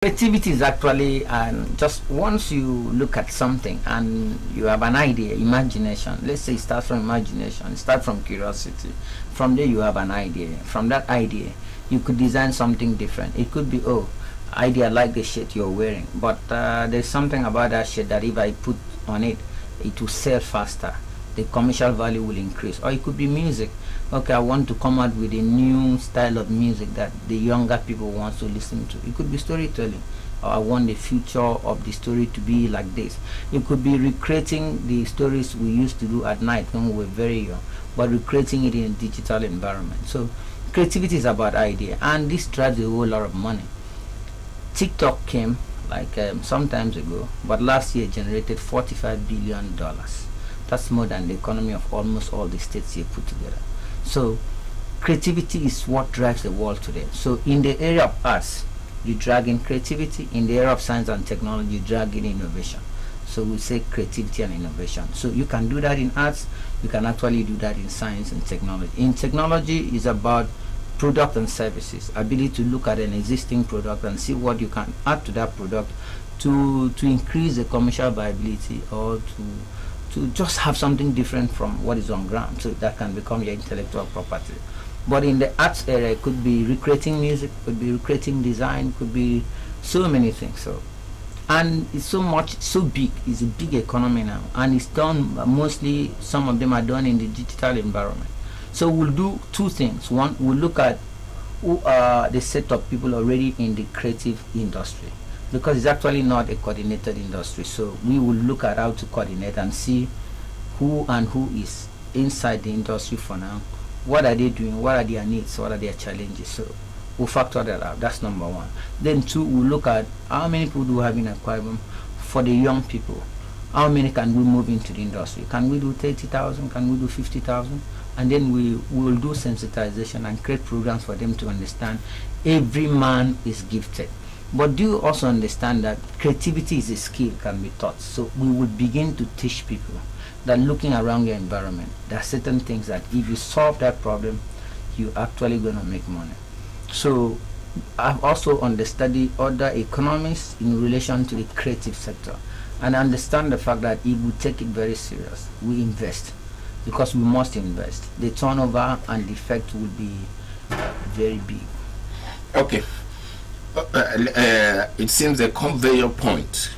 Creativity is actually just once you look at something and you have an idea, imagination. Let's say it starts from imagination, it starts from curiosity. From there you have an idea. From that idea, you could design something different. It could be, oh, idea like the shirt you're wearing, but there's something about that shirt that if I put on it, it will sell faster. The commercial value will increase. Or it could be music. Okay, I want to come out with a new style of music that the younger people want to listen to. It could be storytelling. Or I want the future of the story to be like this. It could be recreating the stories we used to do at night when we were very young, but recreating it in a digital environment. So creativity is about idea, and this drives a whole lot of money. TikTok came like some times ago, but last year generated $45 billion. That's more than the economy of almost all the states here put together. So creativity is what drives the world today. So in the area of arts, you drag in creativity. In the area of science and technology, you drag in innovation. So we say creativity and innovation. So you can do that in arts, you can actually do that in science and technology. In technology is about product and services, ability to look at an existing product and see what you can add to that product to increase the commercial viability, or to just have something different from what is on ground, so that can become your intellectual property. But in the arts area, it could be recreating music, could be recreating design, could be so many things. So, and it's so big, it's a big economy now, and it's done mostly, some of them are done in the digital environment. So we'll do two things. One, we'll look at who are the set of people already in the creative industry, because it's actually not a coordinated industry. So we will look at how to coordinate and see who is inside the industry for now. What are they doing? What are their needs? What are their challenges? So we'll factor that out. That's number one. Then two, we'll look at how many people do we have in Akwa for the young people. How many can we move into the industry? Can we do 30,000? Can we do 50,000? And then we will do sensitization and create programs for them to understand every man is gifted. But do you also understand that creativity is a skill, can be taught? So we will begin to teach people that looking around your environment, there are certain things that if you solve that problem, you're actually going to make money. So I've also understudied other economists in relation to the creative sector, and understand the fact that if we take it very serious, we invest, because we must invest. The turnover and the effect will be very big. Okay. It seems the conveyor point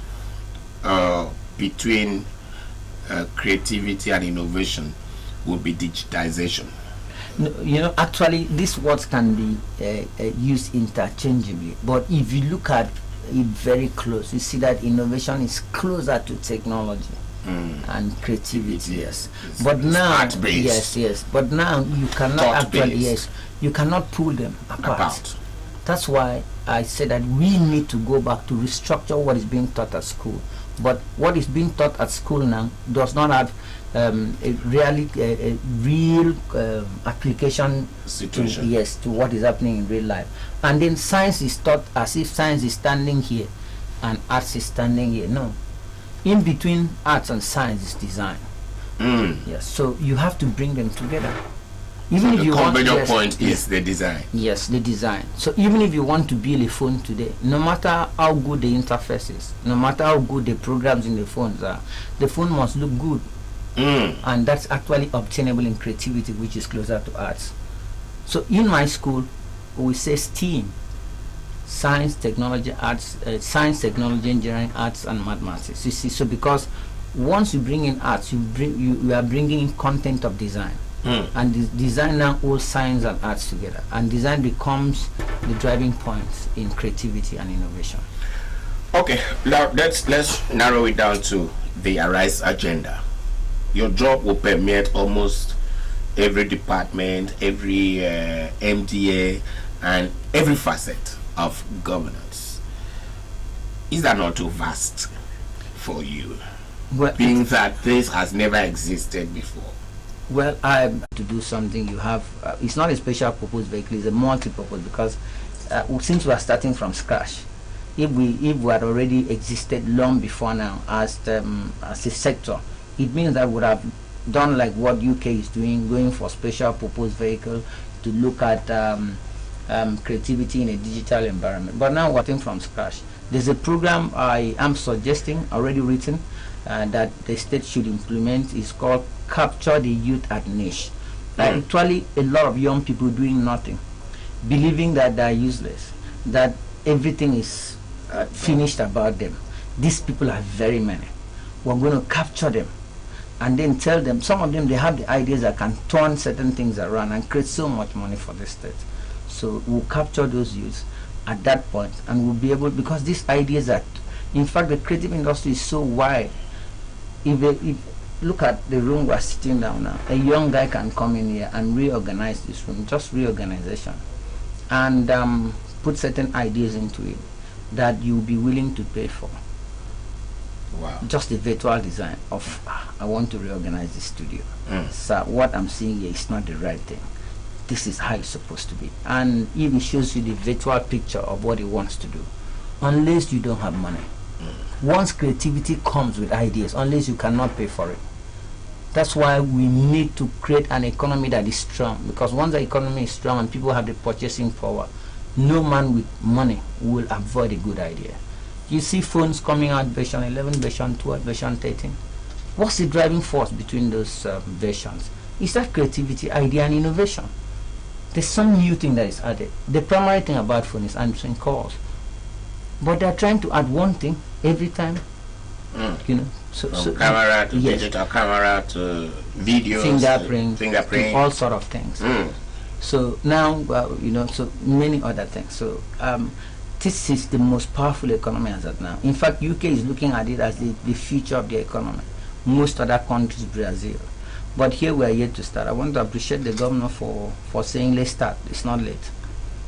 between creativity and innovation will be digitization. No, actually, these words can be used interchangeably. But if you look at it very close, you see that innovation is closer to technology and creativity. Yes, but now, yes. But now you cannot actually, yes, you cannot pull them apart. That's why I said that we need to go back to restructure what is being taught at school. But what is being taught at school now does not have a real application to what is happening in real life. And then science is taught as if science is standing here and arts is standing here. No, in between arts and science is design. Yes, so you have to bring them together. Even so if you want, the point is the design. Yes, the design. So even if you want to build a phone today, no matter how good the interface is, no matter how good the programs in the phones are, the phone must look good. And that's actually obtainable in creativity, which is closer to arts. So in my school, we say STEAM: science, technology, arts, science, technology, engineering, arts, and mathematics. You see, so because once you bring in arts, you are bringing in content of design. And the design now holds science and arts together, and design becomes the driving point in creativity and innovation. Okay, now let's narrow it down to the ARISE agenda. Your job will permeate almost every department, every MDA, and every facet of governance. Is that not too vast for you, being that this has never existed before? Well, I to do something. You have it's not a special purpose vehicle; it's a multi-purpose, because since we are starting from scratch, if we had already existed long before now as a sector, it means that we would have done like what UK is doing, going for special purpose vehicle to look at creativity in a digital environment. But now we're starting from scratch. There's a program I am suggesting, already written, that the state should implement. Is called Capture the Youth at Niche. Actually, a lot of young people doing nothing, believing that they are useless, that everything is finished about them. These people are very many. We're going to capture them and then tell them, some of them, they have the ideas that can turn certain things around and create so much money for the state. So we'll capture those youths at that point, and we'll be able, because these ideas are, in fact, the creative industry is so wide. If look at the room we're sitting down now, a young guy can come in here and reorganize this room, just reorganization, and put certain ideas into it that you'll be willing to pay for. Wow. Just the virtual design of, I want to reorganize the studio. So what I'm seeing here is not the right thing. This is how it's supposed to be. And even shows you the virtual picture of what he wants to do. Unless you don't have money. Once creativity comes with ideas, unless you cannot pay for it. That's why we need to create an economy that is strong. Because once the economy is strong and people have the purchasing power, no man with money will avoid a good idea. You see phones coming out, version 11, version 12, version 13. What's the driving force between those versions? It's that creativity, idea, and innovation. There's some new thing that is added. The primary thing about phone is answering calls. But they're trying to add one thing every time. You know, From camera to digital camera to video, fingerprint, to all sort of things. So now, you know, so many other things. So this is the most powerful economy as of now. In fact, UK is looking at it as the future of the economy. Most other countries, Brazil. But here we are yet to start. I want to appreciate the governor for saying let's start. It's not late.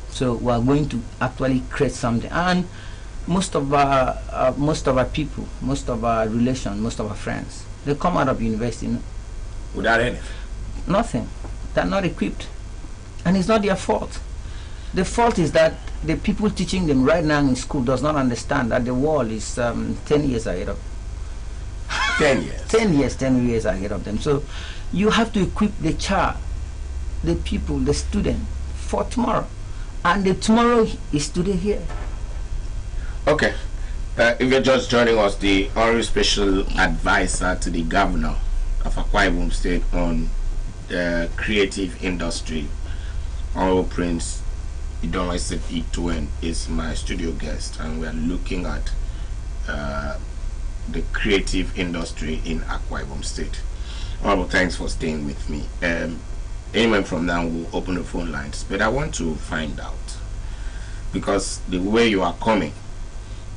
So we are going to actually create something. And most of our people, most of our relations, most of our friends, they come out of university without anything. Nothing. They're not equipped. And it's not their fault. The fault is that the people teaching them right now in school does not understand that the world is 10 years ahead of them. 10 years. 10 years ahead of them. So you have to equip the child, the people, the student for tomorrow. And the tomorrow is today here. Okay. If you're just joining us, the Honorary Special Advisor to the Governor of Akwa Ibom State on the creative industry, Honorable Prince Idonwase Ituen, is my studio guest, and we are looking at the creative industry in Akwa Ibom State. Honorable, thanks for staying with me. Anyone from now will open the phone lines, but I want to find out, because the way you are coming,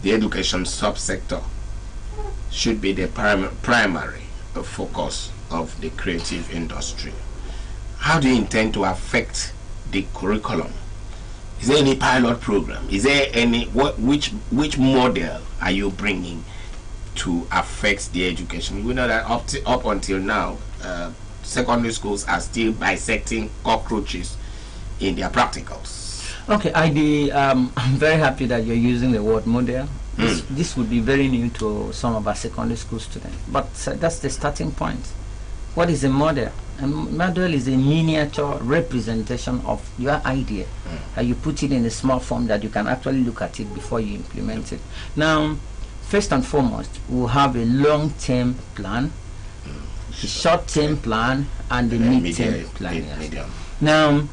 the education subsector should be the primary focus of the creative industry. How do you intend to affect the curriculum? Is there any pilot program? Is there any which model are you bringing to affect the education? We know that up until now, secondary schools are still bisecting cockroaches in their practicals. Okay, I'm very happy that you're using the word model. This would be very new to some of our secondary school students, but that's the starting point. What is a model? A model is a miniature representation of your idea. You put it in a small form that you can actually look at it before you implement it. Now, first and foremost, we'll have a long-term plan, a short-term plan, and the mid-term plan. Yes. Now,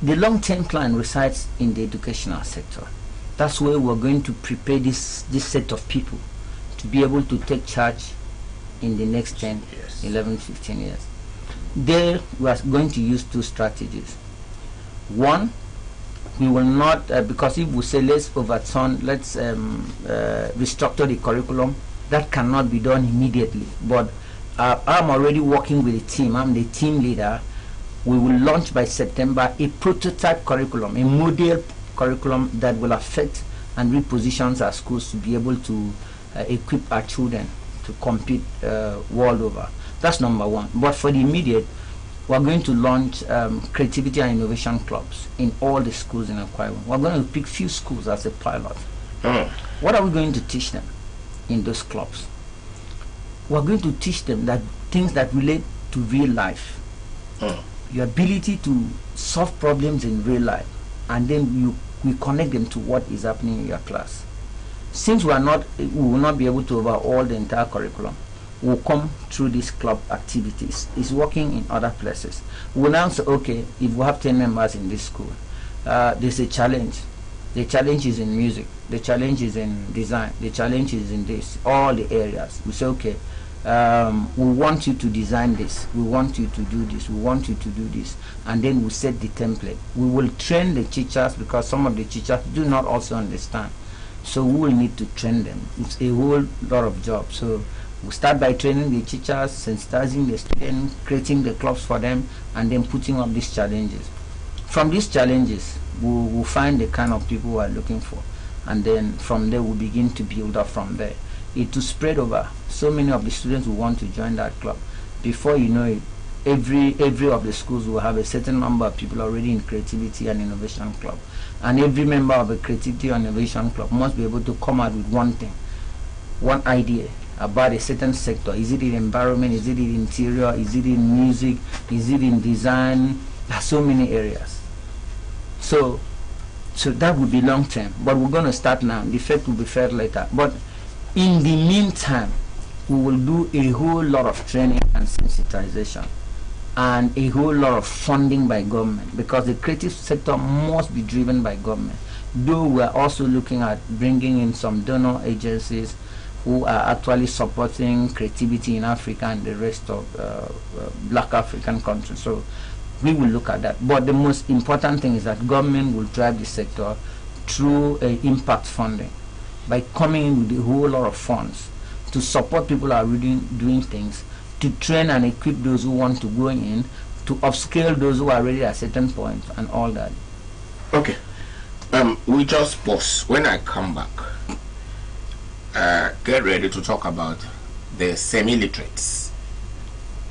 the long-term plan resides in the educational sector. That's where we're going to prepare this set of people to be able to take charge in the next 10, 11, 15 years. There, we are going to use two strategies. One, we will not, because if we say let's overturn, let's restructure the curriculum, that cannot be done immediately. But I'm already working with a team. I'm the team leader. We will launch by September a prototype curriculum, a model curriculum that will affect and repositions our schools to be able to equip our children to compete world over. That's number one. But for the immediate, we're going to launch creativity and innovation clubs in all the schools in Akwa Ibom. We're going to pick few schools as a pilot. What are we going to teach them in those clubs? We're going to teach them that things that relate to real life. Your ability to solve problems in real life, and then we connect them to what is happening in your class. Since we will not be able to overhaul the entire curriculum, we'll come through these club activities. It's working in other places. We'll now say, okay, if we have 10 members in this school, there's a challenge. The challenge is in music. The challenge is in design. The challenge is in this, all the areas. We say, okay, we want you to design this. We want you to do this. We want you to do this. And then we set the template. We will train the teachers, because some of the teachers do not also understand. So we will need to train them. It's a whole lot of job. So we start by training the teachers, sensitizing the students, creating the clubs for them, and then putting up these challenges. From these challenges, we'll find the kind of people we are looking for, and then from there we'll begin to build up from there. It will spread over. So many of the students will want to join that club. Before you know it, every of the schools will have a certain number of people already in creativity and innovation club, and every member of a creativity and innovation club must be able to come out with one thing, one idea about a certain sector. Is it in environment? Is it in interior? Is it in music? Is it in design? There are so many areas. So that would be long term, but we're going to start now. The effect will be felt later. But in the meantime, we will do a whole lot of training and sensitization, and a whole lot of funding by government, because the creative sector must be driven by government. Though we are also looking at bringing in some donor agencies who are actually supporting creativity in Africa and the rest of black African countries. So we will look at that. But the most important thing is that government will drive the sector through impact funding, by coming in with a whole lot of funds to support people who are really doing things, to train and equip those who want to go in, to upscale those who are already at a certain point, and all that. Okay. We just pause. When I come back, get ready to talk about the semi-literates,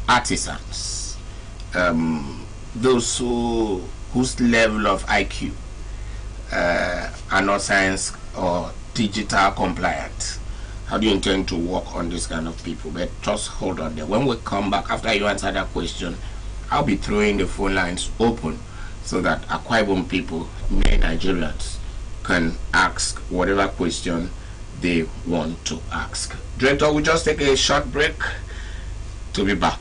artisans, those whose level of IQ are not science or digital compliant. How do you intend to work on this kind of people? But just hold on there. When we come back, after you answer that question, I'll be throwing the phone lines open so that Akwa Ibom people, many Nigerians, can ask whatever question they want to ask. Director, we'll just take a short break to be back.